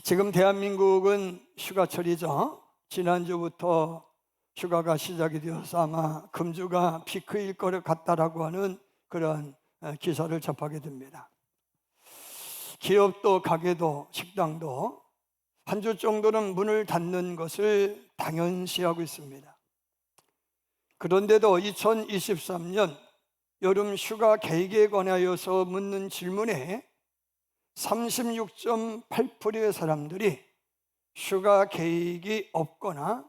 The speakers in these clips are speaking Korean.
지금 대한민국은 휴가철이죠. 지난주부터 휴가가 시작이 되어서 아마 금주가 피크일 것 같다라고 하는 그런 기사를 접하게 됩니다. 기업도 가게도 식당도 한 주 정도는 문을 닫는 것을 당연시하고 있습니다. 그런데도 2023년 여름 휴가 계획에 관하여서 묻는 질문에 36.8%의 사람들이 휴가 계획이 없거나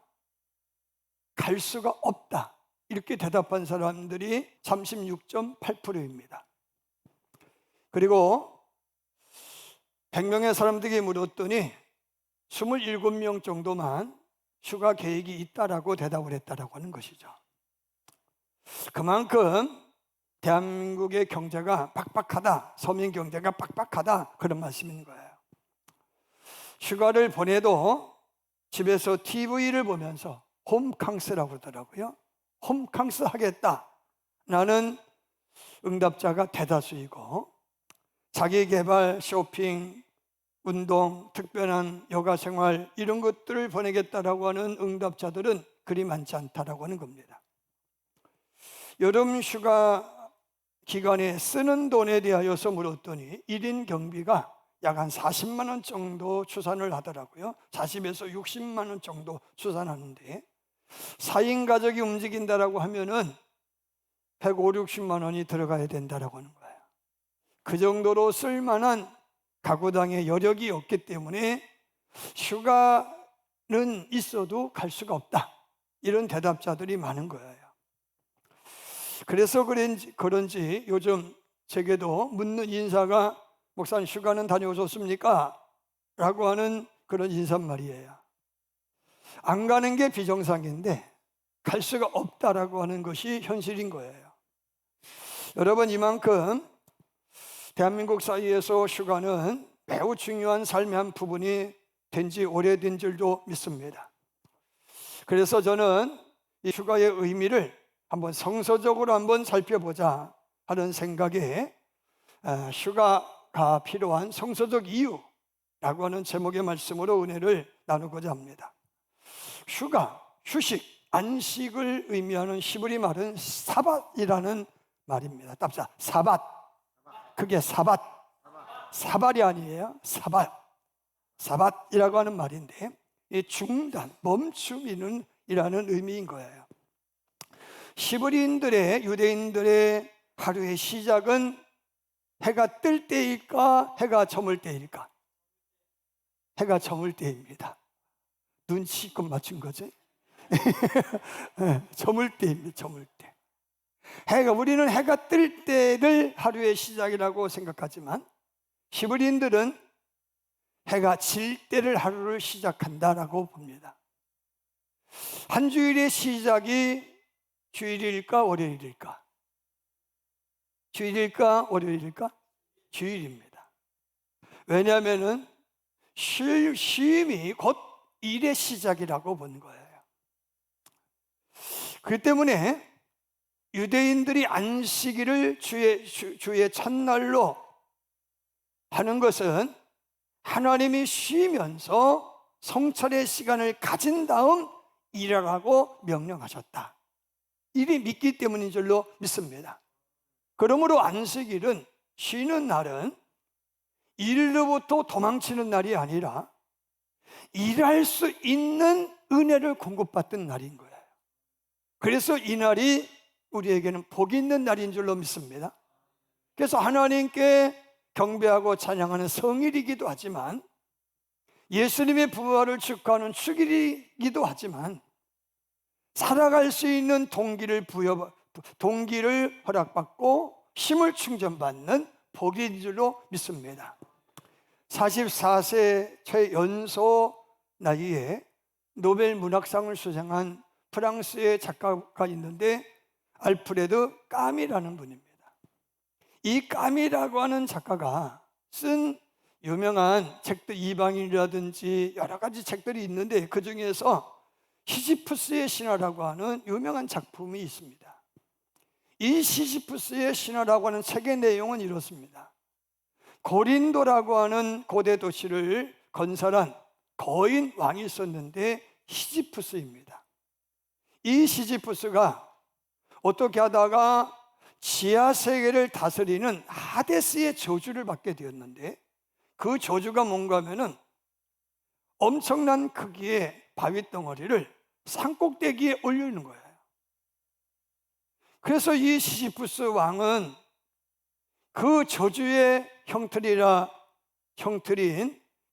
갈 수가 없다, 이렇게 대답한 사람들이 36.8%입니다. 그리고 100명의 사람들에게 물었더니 27명 정도만 휴가 계획이 있다라고 대답을 했다라고 하는 것이죠. 그만큼 대한민국의 경제가 빡빡하다, 서민 경제가 빡빡하다, 그런 말씀인 거예요. 휴가를 보내도 집에서 TV를 보면서 홈캉스라고 그러더라고요. 홈캉스 하겠다 라는 응답자가 대다수이고, 자기개발, 쇼핑, 운동, 특별한 여가생활 이런 것들을 보내겠다라고 하는 응답자들은 그리 많지 않다라고 하는 겁니다. 여름 휴가 기간에 쓰는 돈에 대하여서 물었더니 1인 경비가 약 한 40만 원 정도 추산을 하더라고요. 40에서 60만 원 정도 추산하는데 4인 가족이 움직인다라고 하면은 150, 60만 원이 들어가야 된다라고 하는 거예요. 그 정도로 쓸만한 가구당의 여력이 없기 때문에 휴가는 있어도 갈 수가 없다, 이런 대답자들이 많은 거예요. 그래서 그런지 요즘 제게도 묻는 인사가 목사님 휴가는 다녀오셨습니까? 라고 하는 그런 인사말이에요. 안 가는 게 비정상인데 갈 수가 없다라고 하는 것이 현실인 거예요. 여러분, 이만큼 대한민국 사이에서 휴가는 매우 중요한 삶의 한 부분이 된 지 오래된 줄도 믿습니다. 그래서 저는 이 휴가의 의미를 한번 성서적으로 한번 살펴보자 하는 생각에 휴가가 필요한 성서적 이유라고 하는 제목의 말씀으로 은혜를 나누고자 합니다. 휴가, 휴식, 안식을 의미하는 히브리 말은 사밧이라는 말입니다. 답사, 사밧. 그게 사밧. 사발이 아니에요. 사밧. 사밧이라고 하는 말인데, 이 중단, 멈춤이라는 의미인 거예요. 히브리인들의, 유대인들의 하루의 시작은 해가 뜰 때일까, 해가 저물 때일까? 해가 저물 때입니다. 눈치껏 맞춘 거지? 저물 때입니다. 저물 때. 우리는 해가 뜰 때를 하루의 시작이라고 생각하지만 히브리인들은 해가 질 때를 하루를 시작한다라고 봅니다. 한 주일의 시작이 주일일까, 월요일일까? 주일일까, 월요일일까? 주일입니다. 왜냐하면 쉼이 곧 일의 시작이라고 본 거예요. 그 때문에 유대인들이 안식일을 주의 첫날로 하는 것은 하나님이 쉬면서 성찰의 시간을 가진 다음 일하라고 명령하셨다, 이리 믿기 때문인 줄로 믿습니다. 그러므로 안식일은, 쉬는 날은 일로부터 도망치는 날이 아니라 일할 수 있는 은혜를 공급받던 날인 거예요. 그래서 이 날이 우리에게는 복이 있는 날인 줄로 믿습니다. 그래서 하나님께 경배하고 찬양하는 성일이기도 하지만, 예수님의 부활을 축하하는 축일이기도 하지만, 살아갈 수 있는 동기를 허락받고 힘을 충전받는 복인 줄로 믿습니다. 44세 최연소 나이에 노벨 문학상을 수상한 프랑스의 작가가 있는데 알프레드 까미라는 분입니다. 이 까미라고 하는 작가가 쓴 유명한 책들, 이방인이라든지 여러 가지 책들이 있는데 그 중에서 시지프스의 신화라고 하는 유명한 작품이 있습니다. 이 시지프스의 신화라고 하는 책의 내용은 이렇습니다. 고린도라고 하는 고대 도시를 건설한 거인 왕이 있었는데 시지푸스입니다. 이 시지푸스가 어떻게 하다가 지하 세계를 다스리는 하데스의 저주를 받게 되었는데, 그 저주가 뭔가 하면은 엄청난 크기의 바위 덩어리를 산꼭대기에 올리는 거예요. 그래서 이 시지푸스 왕은 그 저주의 형틀인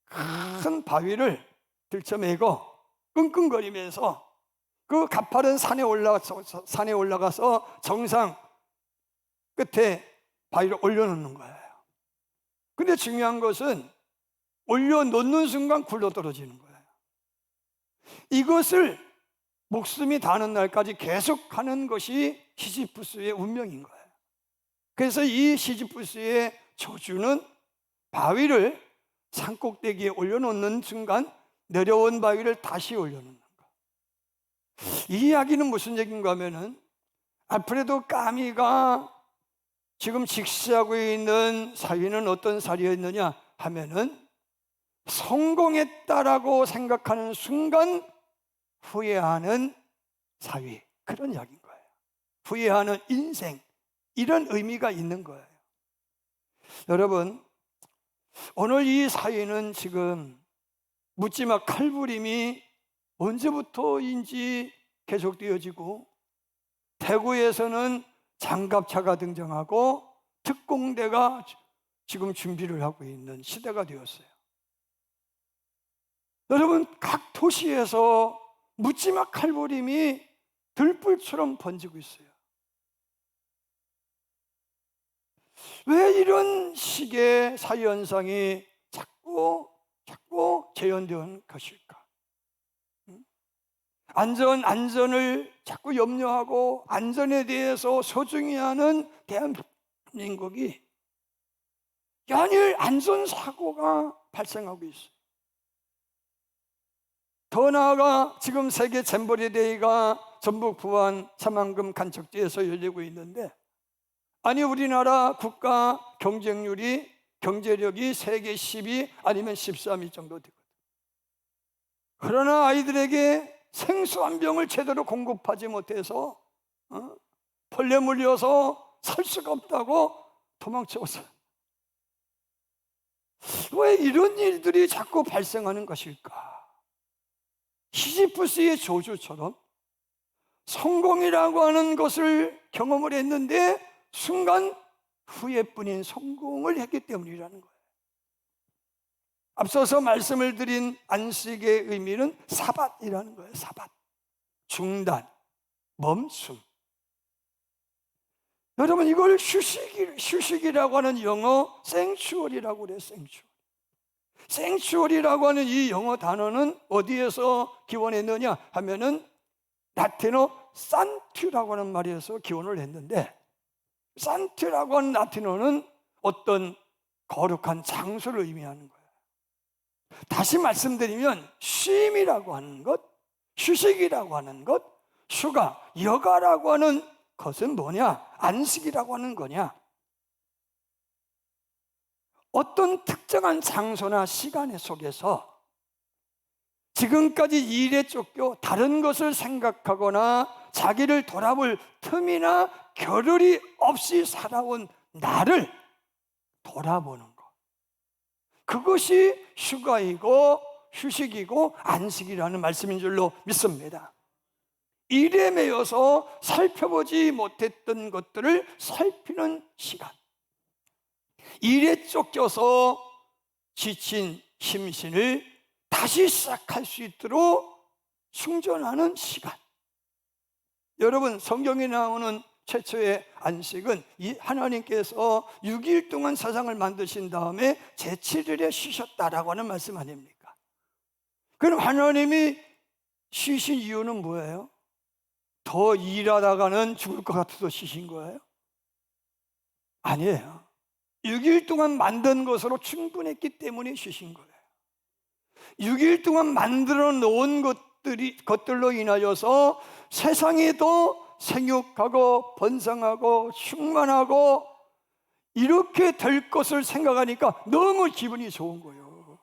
큰 바위를 들쳐매고 끙끙거리면서 그 가파른 산에 올라가서 정상 끝에 바위를 올려놓는 거예요. 근데 중요한 것은 올려놓는 순간 굴러떨어지는 거예요. 이것을 목숨이 다하는 날까지 계속하는 것이 시지푸스의 운명인 거예요. 그래서 이 시지푸스의 저주는 바위를 산꼭대기에 올려놓는 순간 내려온 바위를 다시 올려놓는 거예요. 이 이야기는 무슨 얘기인가 하면은, 알프레도 까미가 지금 직시하고 있는 사위는 어떤 사위였느냐 하면은, 성공했다라고 생각하는 순간 후회하는 사위, 그런 이야기인 거예요. 후회하는 인생, 이런 의미가 있는 거예요. 여러분, 오늘 이 사위는 지금 묻지마 칼부림이 언제부터인지 계속되어지고, 대구에서는 장갑차가 등장하고 특공대가 지금 준비를 하고 있는 시대가 되었어요. 여러분, 각 도시에서 묻지마 칼부림이 들불처럼 번지고 있어요. 왜 이런 식의 사회현상이 자꾸 재현되는 것일까? 안전을 자꾸 염려하고 안전에 대해서 소중히 하는 대한민국이 연일 안전사고가 발생하고 있어요. 더 나아가 지금 세계 잼버리 대회가 전북 부안 사만금 간척지에서 열리고 있는데, 아니 우리나라 국가 경제력이 세계 10위 아니면 13위 정도 되거든요. 그러나 아이들에게 생수한 병을 제대로 공급하지 못해서 벌레 물려서 살 수가 없다고 도망쳐왔어요. 왜 이런 일들이 자꾸 발생하는 것일까? 시지푸스의 저주처럼 성공이라고 하는 것을 경험을 했는데 순간 후회뿐인 성공을 했기 때문이라는 거예요. 앞서서 말씀을 드린 안식의 의미는 사밧이라는 거예요. 사밧, 중단, 멈춤. 여러분, 이걸 휴식이라고 하는 영어 생추얼이라고 그래요. 생추얼이라고 하는 이 영어 단어는 어디에서 기원했느냐 하면은 라틴어 산튜라고 하는 말에서 기원을 했는데, 산튜라고 하는 라틴어는 어떤 거룩한 장소를 의미하는 거예요. 다시 말씀드리면 쉼이라고 하는 것, 휴식이라고 하는 것, 휴가, 여가라고 하는 것은 뭐냐? 안식이라고 하는 거냐? 어떤 특정한 장소나 시간 속에서 지금까지 일에 쫓겨 다른 것을 생각하거나 자기를 돌아볼 틈이나 겨를이 없이 살아온 나를 돌아보는 것, 그것이 휴가이고 휴식이고 안식이라는 말씀인 줄로 믿습니다. 일에 매여서 살펴보지 못했던 것들을 살피는 시간, 일에 쫓겨서 지친 심신을 다시 시작할 수 있도록 충전하는 시간. 여러분, 성경에 나오는 최초의 안식은 이 하나님께서 6일 동안 세상을 만드신 다음에 제7일에 쉬셨다라고 하는 말씀 아닙니까? 그럼 하나님이 쉬신 이유는 뭐예요? 더 일하다가는 죽을 것 같아서 쉬신 거예요? 아니에요. 6일 동안 만든 것으로 충분했기 때문에 쉬신 거예요. 6일 동안 만들어 놓은 것들로 인하여서 세상에도 생육하고 번성하고 충만하고 이렇게 될 것을 생각하니까 너무 기분이 좋은 거예요.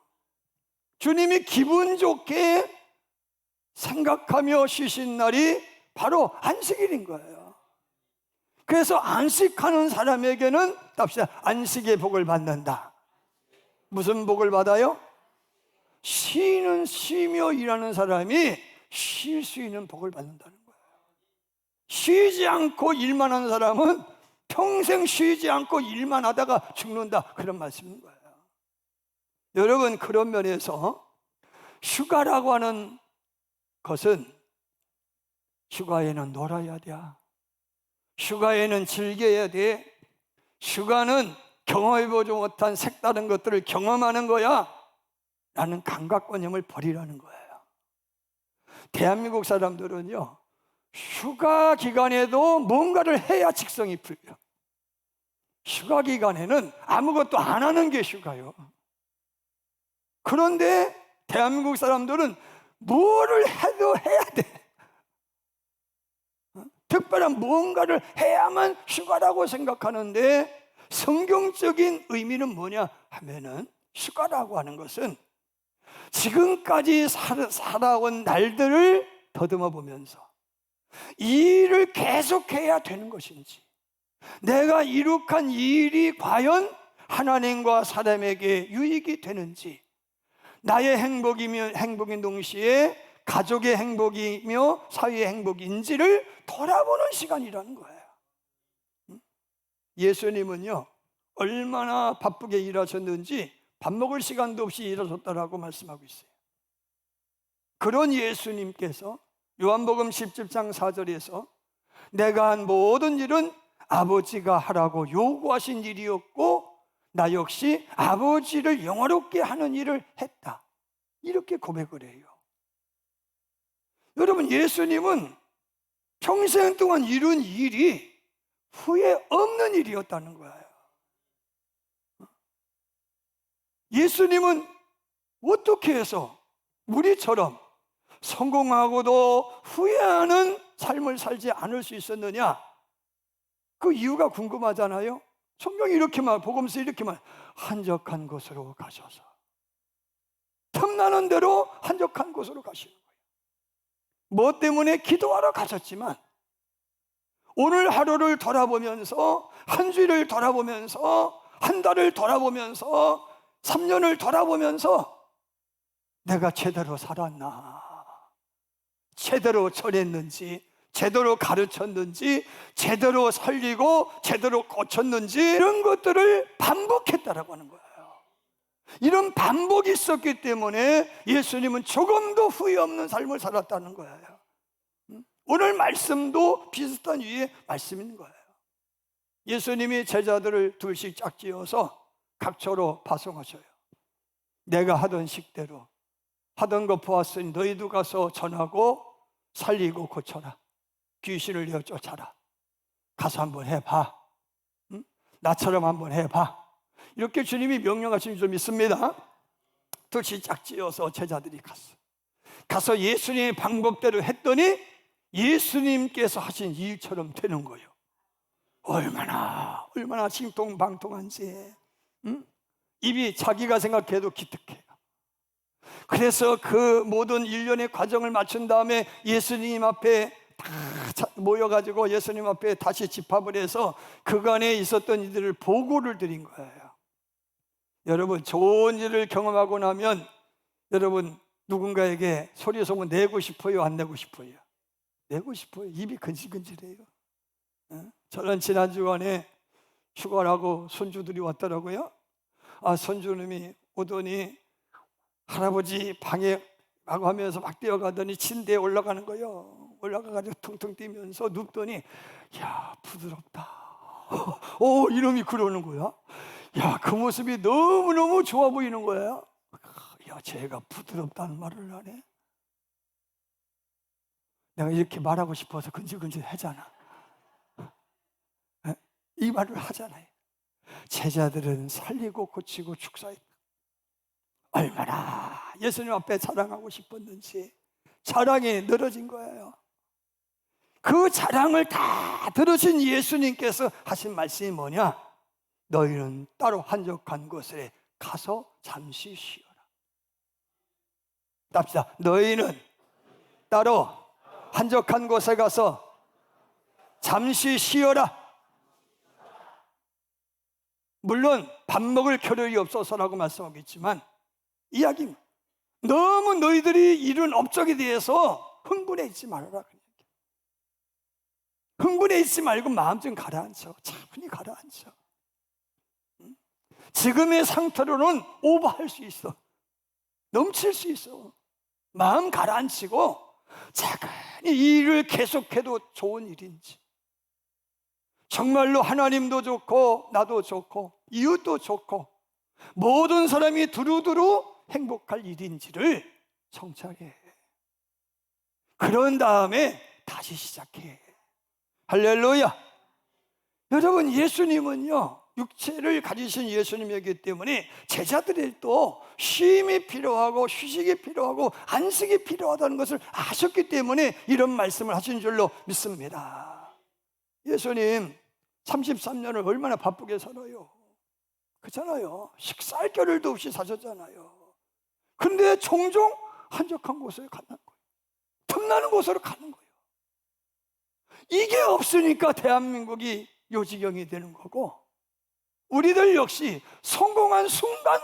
주님이 기분 좋게 생각하며 쉬신 날이 바로 안식일인 거예요. 그래서 안식하는 사람에게는 답시다. 안식의 복을 받는다. 무슨 복을 받아요? 쉬며 일하는 사람이 쉴 수 있는 복을 받는다는 거예요. 쉬지 않고 일만 하는 사람은 평생 쉬지 않고 일만 하다가 죽는다, 그런 말씀인 거예요. 여러분, 그런 면에서 휴가라고 하는 것은 휴가에는 놀아야 돼. 휴가에는 즐겨야 돼. 휴가는 경험해보지 못한 색다른 것들을 경험하는 거야 라는 감각관념을 버리라는 거예요. 대한민국 사람들은요, 휴가 기간에도 뭔가를 해야 직성이 풀려. 휴가 기간에는 아무것도 안 하는 게 휴가요. 그런데 대한민국 사람들은 뭐를 해도 해야 돼. 특별한 뭔가를 해야만 휴가라고 생각하는데, 성경적인 의미는 뭐냐 하면은, 휴가라고 하는 것은 지금까지 살아온 날들을 더듬어 보면서 이 일을 계속해야 되는 것인지, 내가 이룩한 이 일이 과연 하나님과 사람에게 유익이 되는지, 나의 행복인 동시에 가족의 행복이며 사회의 행복인지를 돌아보는 시간이라는 거예요. 예수님은요, 얼마나 바쁘게 일하셨는지 밥 먹을 시간도 없이 일하셨다라고 말씀하고 있어요. 그런 예수님께서 요한복음 17장 4절에서 내가 한 모든 일은 아버지가 하라고 요구하신 일이었고 나 역시 아버지를 영화롭게 하는 일을 했다, 이렇게 고백을 해요. 여러분, 예수님은 평생 동안 이룬 일이 후회 없는 일이었다는 거예요. 예수님은 어떻게 해서 우리처럼 성공하고도 후회하는 삶을 살지 않을 수 있었느냐? 그 이유가 궁금하잖아요. 성경이 이렇게 말, 복음서 이렇게 말, 한적한 곳으로 가셔서, 틈나는 대로 한적한 곳으로 가시는 거예요. 뭐 때문에? 기도하러 가셨지만 오늘 하루를 돌아보면서, 한 주일을 돌아보면서, 한 달을 돌아보면서, 3년을 돌아보면서 내가 제대로 살았나, 제대로 전했는지, 제대로 가르쳤는지, 제대로 살리고 제대로 고쳤는지, 이런 것들을 반복했다라고 하는 거예요. 이런 반복이 있었기 때문에 예수님은 조금도 후회 없는 삶을 살았다는 거예요. 오늘 말씀도 비슷한 유의 말씀인 거예요. 예수님이 제자들을 둘씩 짝지어서 각처로 파송하셔요. 내가 하던 식대로 하던 거 보았으니 너희도 가서 전하고 살리고 고쳐라. 귀신을 내어 쫓아라. 가서 한번 해봐. 응? 나처럼 한번 해봐. 이렇게 주님이 명령하신 줄 믿습니다. 둘씩 짝지어서 제자들이 가서 예수님의 방법대로 했더니 예수님께서 하신 일처럼 되는 거예요. 얼마나 신통방통한지, 응? 입이 자기가 생각해도 기특해요. 그래서 그 모든 일련의 과정을 마친 다음에 예수님 앞에 다 모여가지고 예수님 앞에 다시 집합을 해서 그간에 있었던 이들을 보고를 드린 거예요. 여러분, 좋은 일을 경험하고 나면 여러분 누군가에게 소리 소문 내고 싶어요? 안 내고 싶어요? 내고 싶어요. 입이 근질근질해요. 저는 지난주간에 휴가를 하고 손주들이 왔더라고요. 손주님이 오더니 할아버지 방에 라고 하면서 막 뛰어가더니 침대에 올라가는 거예요. 올라가가지고 퉁퉁 뛰면서 눕더니 야, 부드럽다. 이놈이 그러는 거야. 야, 그 모습이 너무너무 좋아 보이는 거예요. 야, 쟤가 부드럽다는 말을 하네. 내가 이렇게 말하고 싶어서 근질근질 하잖아. 이 말을 하잖아요. 제자들은 살리고 고치고 축사했다. 얼마나 예수님 앞에 자랑하고 싶었는지 자랑이 늘어진 거예요. 그 자랑을 다 들으신 예수님께서 하신 말씀이 뭐냐? 너희는 따로 한적한 곳에 가서 잠시 쉬어라. 답시다. 너희는 따로 한적한 곳에 가서 잠시 쉬어라. 물론 밥 먹을 겨를이 없어서라고 말씀하겠지만 이야기입니다. 너무 너희들이 이룬 업적에 대해서 흥분해 있지 말아라. 흥분해 있지 말고 마음 좀 가라앉혀. 차분히 가라앉혀. 지금의 상태로는 오버할 수 있어. 넘칠 수 있어. 마음 가라앉히고 차분히 이 일을 계속해도 좋은 일인지, 정말로 하나님도 좋고 나도 좋고 이웃도 좋고 모든 사람이 두루두루 행복할 일인지를 성찰해. 그런 다음에 다시 시작해. 할렐루야. 여러분, 예수님은요, 육체를 가지신 예수님이기 때문에 제자들도 쉼이 필요하고 휴식이 필요하고 안식이 필요하다는 것을 아셨기 때문에 이런 말씀을 하신 줄로 믿습니다. 예수님 33년을 얼마나 바쁘게 살아요. 그렇잖아요. 식사할 겨를도 없이 사셨잖아요. 근데 종종 한적한 곳에 가는 거예요. 틈나는 곳으로 가는 거예요. 이게 없으니까 대한민국이 요지경이 되는 거고, 우리들 역시 성공한 순간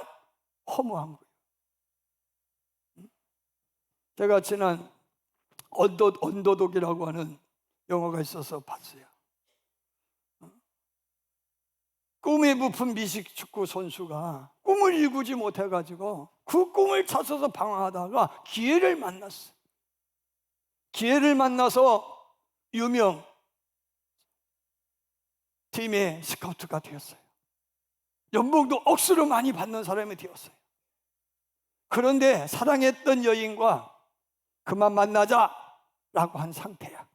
허무한 거예요. 제가 지난 언더독이라고 하는 영화가 있어서 봤어요. 꿈에 부푼 미식 축구 선수가 꿈을 이루지 못해가지고 그 꿈을 찾아서 방황하다가 기회를 만났어요. 기회를 만나서 유명 팀의 스카우트가 되었어요. 연봉도 억수로 많이 받는 사람이 되었어요. 그런데 사랑했던 여인과 그만 만나자라고 한 상태야.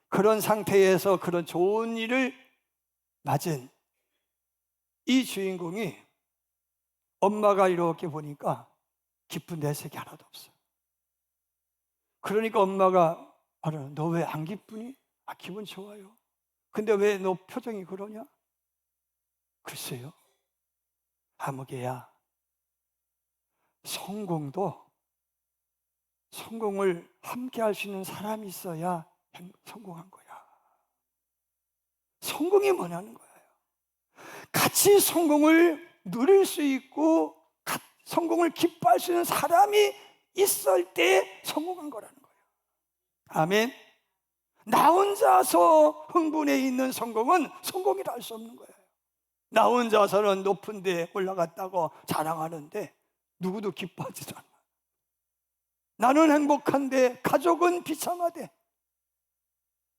그런 상태에서 그런 좋은 일을 맞은 이 주인공이 엄마가 이렇게 보니까 기쁜 내색이 하나도 없어요. 그러니까 엄마가 말하는, 너 왜 안 기쁘니? 아, 기분 좋아요. 근데 왜 너 표정이 그러냐? 글쎄요, 아무개야, 성공을 함께 할 수 있는 사람이 있어야 성공한 거야. 성공이 뭐냐는 거예요. 같이 성공을 누릴 수 있고 성공을 기뻐할 수 있는 사람이 있을 때 성공한 거라는 거예요. 아멘. 나 혼자서 흥분해 있는 성공은 성공이라 할 수 없는 거예요. 나 혼자서는 높은 데 올라갔다고 자랑하는데 누구도 기뻐하지 않아. 나는 행복한데 가족은 비참하대.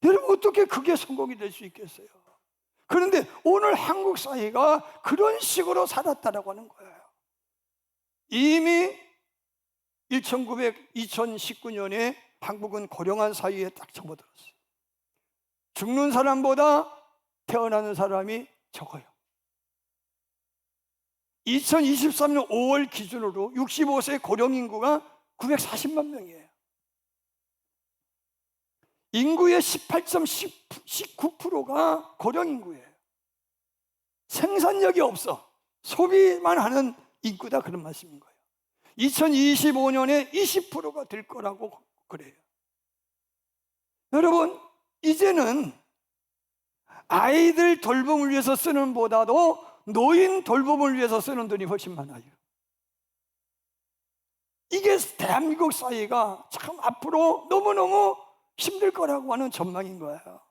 여러분, 어떻게 그게 성공이 될 수 있겠어요? 그런데 오늘 한국 사회가 그런 식으로 살았다라고 하는 거예요. 이미 2019년에 한국은 고령한 사회에 딱 접어들었어요. 죽는 사람보다 태어나는 사람이 적어요. 2023년 5월 기준으로 65세 고령 인구가 940만 명이에요. 인구의 18.19%가 고령 인구예요. 생산력이 없어. 소비만 하는 인구다, 그런 말씀인 거예요. 2025년에 20%가 될 거라고 그래요. 여러분, 이제는 아이들 돌봄을 위해서 쓰는 보다도 노인 돌봄을 위해서 쓰는 돈이 훨씬 많아요. 이게 대한민국 사회가 참 앞으로 너무너무 힘들 거라고 하는 전망인 거예요.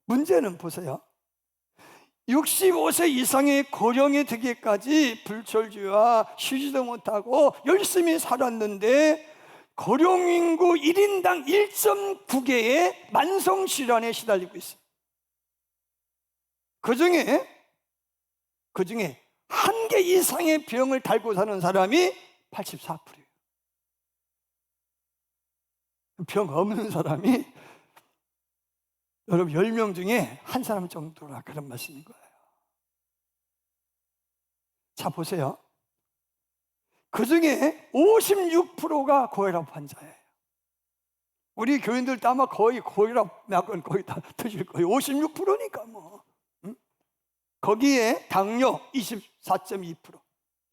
문제는 보세요. 65세 이상의 고령이 되기까지 불철주야 쉬지도 못하고 열심히 살았는데 고령인구 1인당 1.9개의 만성질환에 시달리고 있어요. 그 중에 한 개 이상의 병을 달고 사는 사람이 84%예요. 병 없는 사람이 여러분 10명 중에 한 사람 정도라, 그런 말씀인 거예요. 자, 보세요. 그 중에 56%가 고혈압 환자예요. 우리 교인들도 아마 거의 고혈압 약은 거의 다 드실 거예요. 56%니까 뭐. 응? 거기에 당뇨 24.2%,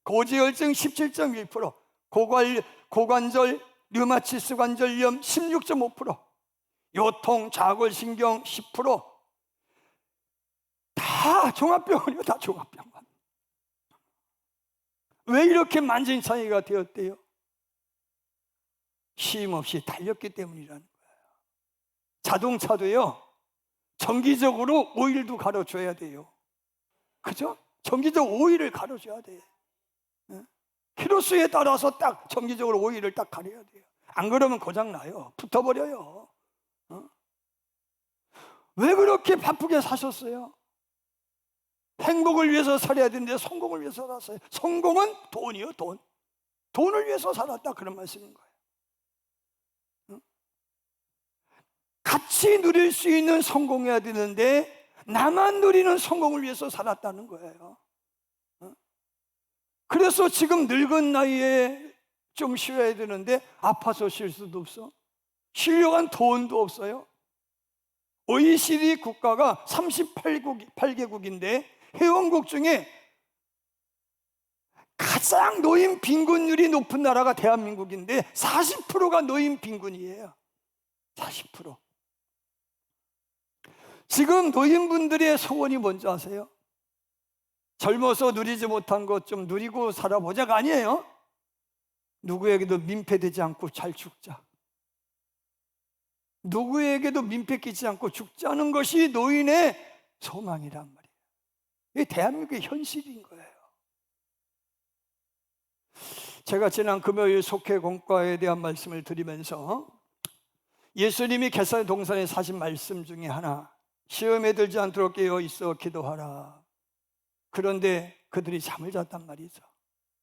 고지혈증 17.1%, 고관절, 류마티스 관절염 16.5%, 요통, 좌골신경 10%, 다 종합병원이요. 다 종합병원. 왜 이렇게 만신창이가 되었대요? 쉼 없이 달렸기 때문이라는 거예요. 자동차도요, 정기적으로 오일도 갈아줘야 돼요. 그죠? 정기적으로 오일을 갈아줘야 돼요. 키로수에 따라서 딱 정기적으로 오일을 딱 갈아야 돼요. 안 그러면 고장나요. 붙어버려요. 왜 그렇게 바쁘게 사셨어요? 행복을 위해서 살아야 되는데 성공을 위해서 살았어요. 성공은 돈이요, 돈. 돈을 위해서 살았다, 그런 말씀인 거예요. 같이 누릴 수 있는 성공해야 되는데 나만 누리는 성공을 위해서 살았다는 거예요. 그래서 지금 늙은 나이에 좀 쉬어야 되는데 아파서 쉴 수도 없어. 쉬려고 한 돈도 없어요. OECD 국가가 38개국인데 회원국 중에 가장 노인 빈곤율이 높은 나라가 대한민국인데 40%가 노인 빈곤이에요. 40%. 지금 노인분들의 소원이 뭔지 아세요? 젊어서 누리지 못한 것 좀 누리고 살아보자가 아니에요. 누구에게도 민폐되지 않고 잘 죽자. 누구에게도 민폐 끼치지 않고 죽자는 것이 노인의 소망이란 말이에요. 이게 대한민국의 현실인 거예요. 제가 지난 금요일 속회공과에 대한 말씀을 드리면서 예수님이 겟세마네 동산에 사신 말씀 중에 하나, 시험에 들지 않도록 깨어 있어 기도하라. 그런데 그들이 잠을 잤단 말이죠.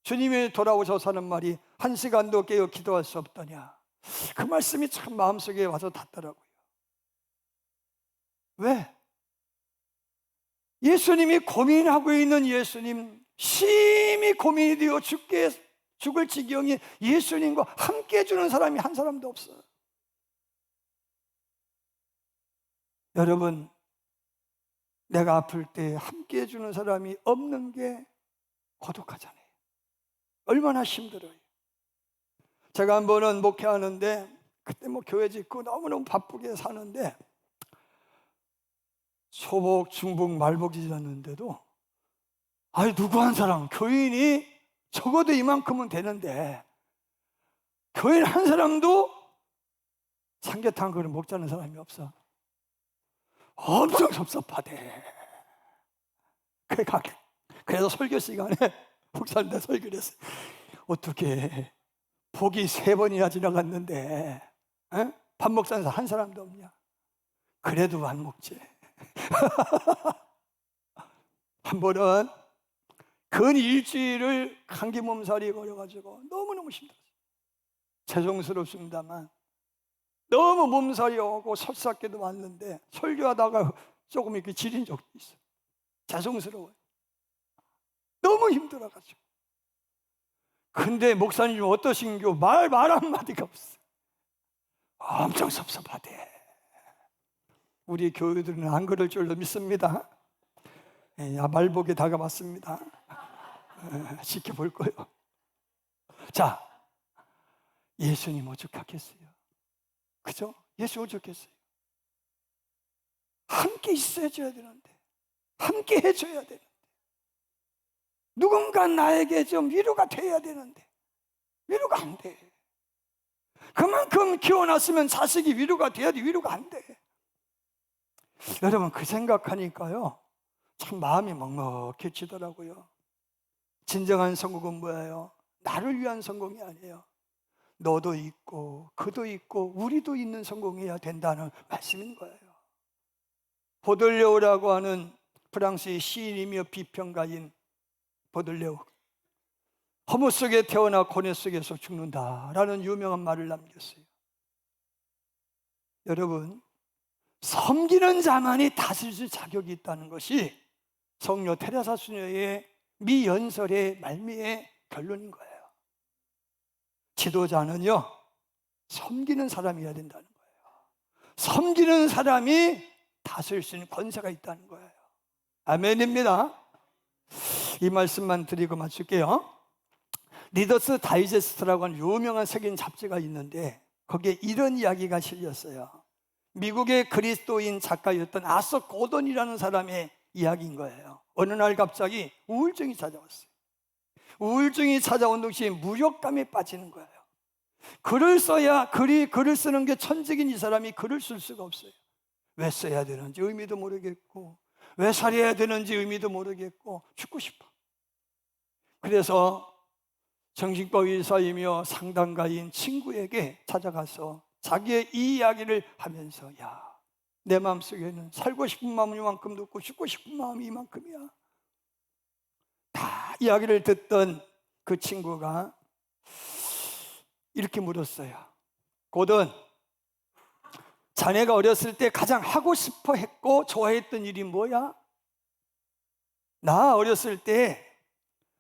주님이 돌아오셔서 하는 말이 1시간도 깨어 기도할 수 없더냐. 그 말씀이 참 마음속에 와서 닿더라고요. 왜? 예수님이 고민하고 있는 예수님, 심히 고민이 되어 죽을 지경이 예수님과 함께 해주는 사람이 한 사람도 없어요. 여러분, 내가 아플 때 함께 해주는 사람이 없는 게 고독하잖아요. 얼마나 힘들어요. 제가 한 번은 목회하는데 그때 교회 짓고 너무너무 바쁘게 사는데 소복, 중복, 말복 지졌는데도 누구 한 사람, 교인이 적어도 이만큼은 되는데 교인 한 사람도 삼계탕 그릇 먹자는 사람이 없어. 엄청 섭섭하대. 그래서 설교 시간에 목사님한테 설교를 했어요. 어떻게 복이 3번이나 지나갔는데 밥 먹자는 사람 한 사람도 없냐? 그래도 안 먹지. 한 번은 근 일주일을 감기 몸살이 걸려가지고 너무너무 힘들었어요. 죄송스럽습니다만 너무 몸살이 오고 설사기도 왔는데 설교하다가 조금 이렇게 지린 적도 있어요. 죄송스러워요. 너무 힘들어가지고. 근데 목사님 어떠신겨? 말 한마디가 없어. 엄청 섭섭하대. 우리 교회들은 안 그럴 줄로 믿습니다. 말복에 다가왔습니다. 지켜볼 거예요. 자, 예수님 오죽하겠어요? 그죠? 예수 오죽했어요. 함께 있어줘야 되는데, 함께 해줘야 되는데, 누군가 나에게 좀 위로가 돼야 되는데 위로가 안 돼. 그만큼 키워놨으면 자식이 위로가 돼야지 위로가 안 돼. 여러분, 그 생각하니까요 참 마음이 먹먹해지더라고요. 진정한 성공은 뭐예요? 나를 위한 성공이 아니에요. 너도 있고 그도 있고 우리도 있는 성공이어야 된다는 말씀인 거예요. 보들레오라고 하는 프랑스의 시인이며 비평가인 보들레오, 허무 속에 태어나 고뇌 속에서 죽는다라는 유명한 말을 남겼어요. 여러분, 섬기는 자만이 다스릴 자격이 있다는 것이 성녀 테레사 수녀의 미연설의 말미의 결론인 거예요. 지도자는요 섬기는 사람이어야 된다는 거예요. 섬기는 사람이 다스릴 수 있는 권세가 있다는 거예요. 아멘입니다. 이 말씀만 드리고 마칠게요. 리더스 다이제스트라고 하는 유명한 세계인 잡지가 있는데 거기에 이런 이야기가 실렸어요. 미국의 그리스도인 작가였던 아서 고던이라는 사람의 이야기인 거예요. 어느 날 갑자기 우울증이 찾아왔어요. 우울증이 찾아온 동시에 무력감에 빠지는 거예요. 글을 써야 글을 쓰는 게 천직인 이 사람이 글을 쓸 수가 없어요. 왜 써야 되는지 의미도 모르겠고, 왜 살아야 되는지 의미도 모르겠고, 죽고 싶어. 그래서 정신과 의사이며 상담가인 친구에게 찾아가서 자기의 이 이야기를 하면서, 야, 내 마음속에는 살고 싶은 마음이 이만큼도 없고 죽고 싶은 마음이 이만큼이야. 다 이야기를 듣던 그 친구가 이렇게 물었어요. 고든, 자네가 어렸을 때 가장 하고 싶어 했고 좋아했던 일이 뭐야? 나 어렸을 때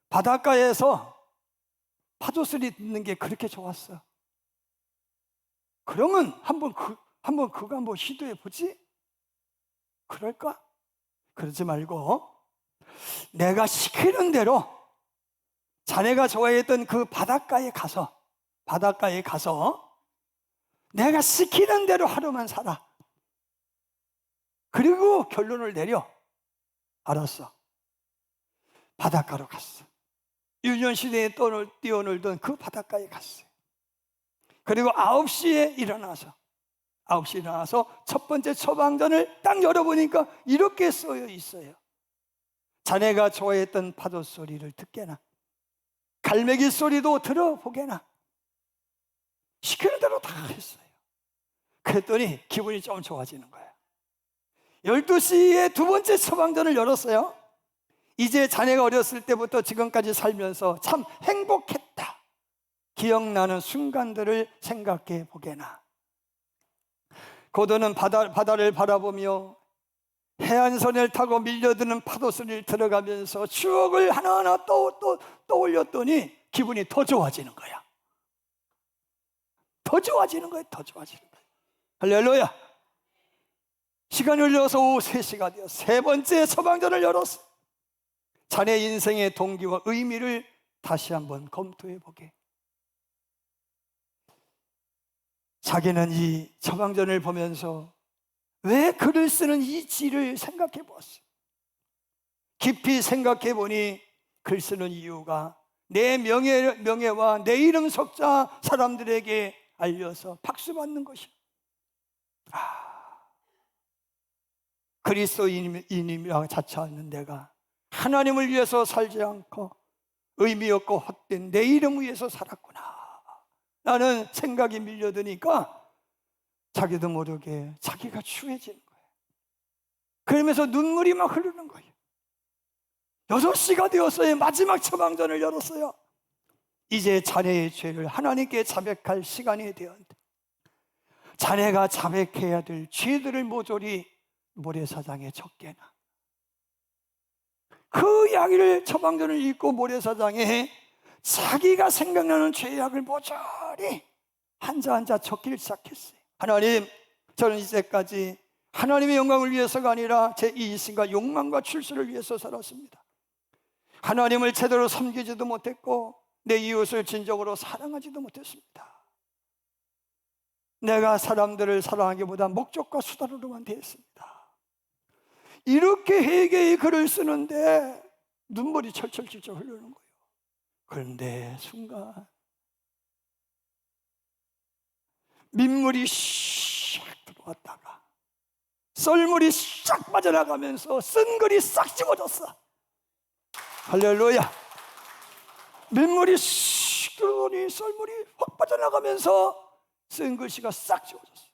바닷가에서 파도 소리 듣는 게 그렇게 좋았어. 그러면 한번 그거 한번 시도해 보지? 그럴까? 그러지 말고 내가 시키는 대로 자네가 좋아했던 그 바닷가에 가서 내가 시키는 대로 하루만 살아. 그리고 결론을 내려. 알았어. 바닷가로 갔어. 유년시대에 뛰어놀던 그 바닷가에 갔어요. 그리고 9시에 일어나서 첫 번째 처방전을 딱 열어보니까 이렇게 쓰여 있어요. 자네가 좋아했던 파도 소리를 듣게나, 갈매기 소리도 들어보게나. 시키는 대로 다 했어요. 그랬더니 기분이 좀 좋아지는 거예요. 12시에 두 번째 처방전을 열었어요. 이제 자네가 어렸을 때부터 지금까지 살면서 참 행복했다, 기억나는 순간들을 생각해 보게나. 고도는 바다를 바라보며 해안선을 타고 밀려드는 파도 소리를 들어가면서 추억을 하나하나 떠올렸더니 기분이 더 좋아지는 거야. 더 좋아지는 거야. 할렐루야. 시간이 흘러서 오후 3시가 되어 세 번째 처방전을 열었어. 자네 인생의 동기와 의미를 다시 한번 검토해 보게. 자기는 이 처방전을 보면서 왜 글을 쓰는 이치를 생각해 보았어요. 깊이 생각해 보니 글 쓰는 이유가 내 명예와 내 이름 석자 사람들에게 알려서 박수 받는 것이야. 그리스도인이라 자처하는 내가 하나님을 위해서 살지 않고 의미 없고 헛된 내 이름 위해서 살았구나 라는 생각이 밀려드니까 자기도 모르게 자기가 추해지는 거예요. 그러면서 눈물이 막 흐르는 거예요. 6시가 되었어요. 마지막 처방전을 열었어요. 이제 자네의 죄를 하나님께 자백할 시간이 되었는데, 자네가 자백해야 될 죄들을 모조리 모래사장에 적게나. 그 이야기를 처방전을 읽고 모래사장에 자기가 생각나는 죄악을 모조리 한자 적기를 시작했어요. 하나님, 저는 이제까지 하나님의 영광을 위해서가 아니라 제 이익심과 욕망과 출세를 위해서 살았습니다. 하나님을 제대로 섬기지도 못했고 내 이웃을 진정으로 사랑하지도 못했습니다. 내가 사람들을 사랑하기보다 목적과 수단으로만 대했습니다. 이렇게 회개의 글을 쓰는데 눈물이 철철 흐르는 거예요. 그런데 순간 민물이 샥 들어왔다가 썰물이 싹 빠져나가면서 쓴 글이 싹 지워졌어. 할렐루야. 민물이 샥 들어오니 썰물이 확 빠져나가면서 쓴 글씨가 싹 지워졌어.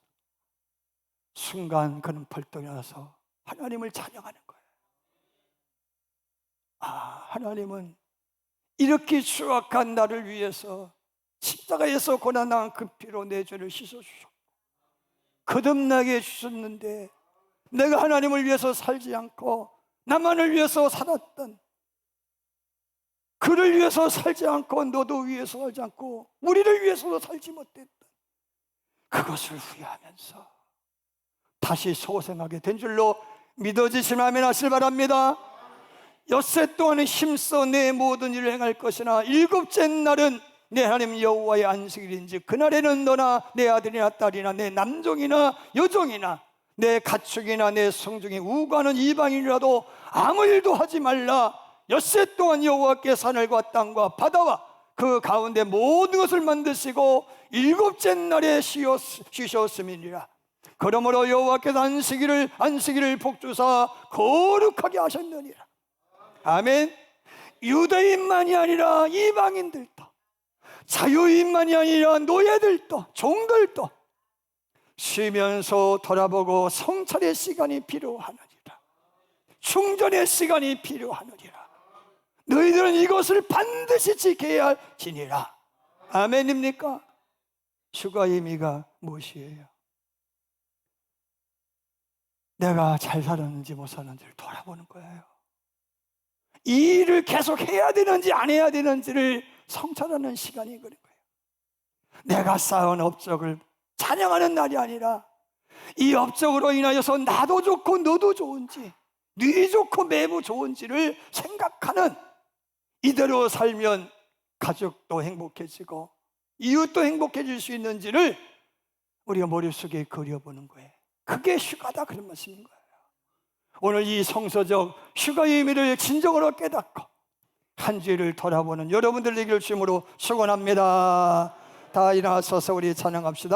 순간 그는 벌떡 일어나서 하나님을 찬양하는 거예요. 하나님은 이렇게 추악한 나를 위해서 십자가에서 고난당한 그 피로 내 죄를 씻어주셨고 거듭나게 해주셨는데, 내가 하나님을 위해서 살지 않고 나만을 위해서 살았던, 그를 위해서 살지 않고 너도 위해서 살지 않고 우리를 위해서도 살지 못했던 그것을 후회하면서 다시 소생하게 된 줄로 믿어지시면 아멘 하시길 바랍니다. 엿새 동안은 힘써 내 모든 일을 행할 것이나 일곱째 날은 내 하나님 여호와의 안식일인지 그날에는 너나 내 아들이나 딸이나 내 남종이나 여종이나 내 가축이나 내 성중에 우고하는 이방인이라도 아무 일도 하지 말라. 엿새 동안 여호와께 하늘과 땅과 바다와 그 가운데 모든 것을 만드시고 일곱째 날에 쉬셨음이니라. 그러므로 여호와께서 안식일을 복주사 거룩하게 하셨느니라. 아멘. 유대인만이 아니라 이방인들도, 자유인만이 아니라 노예들도, 종들도 쉬면서 돌아보고 성찰의 시간이 필요하느니라. 충전의 시간이 필요하느니라. 너희들은 이것을 반드시 지켜야 할지니라. 아멘입니까? 휴가의 의미가 무엇이에요? 내가 잘 살았는지 못 살았는지를 돌아보는 거예요. 이 일을 계속 해야 되는지 안 해야 되는지를 성찰하는 시간이 그런 거예요. 내가 쌓은 업적을 찬양하는 날이 아니라 이 업적으로 인하여서 나도 좋고 너도 좋은지, 네 좋고 매부 좋은지를 생각하는, 이대로 살면 가족도 행복해지고 이웃도 행복해질 수 있는지를 우리가 머릿속에 그려보는 거예요. 그게 휴가다, 그런 말씀인 거예요. 오늘 이 성서적 휴가의 의미를 진정으로 깨닫고 한 주를 돌아보는 여러분들 되기를 주님으로 축원합니다. 다 일어나서서 우리 찬양합시다.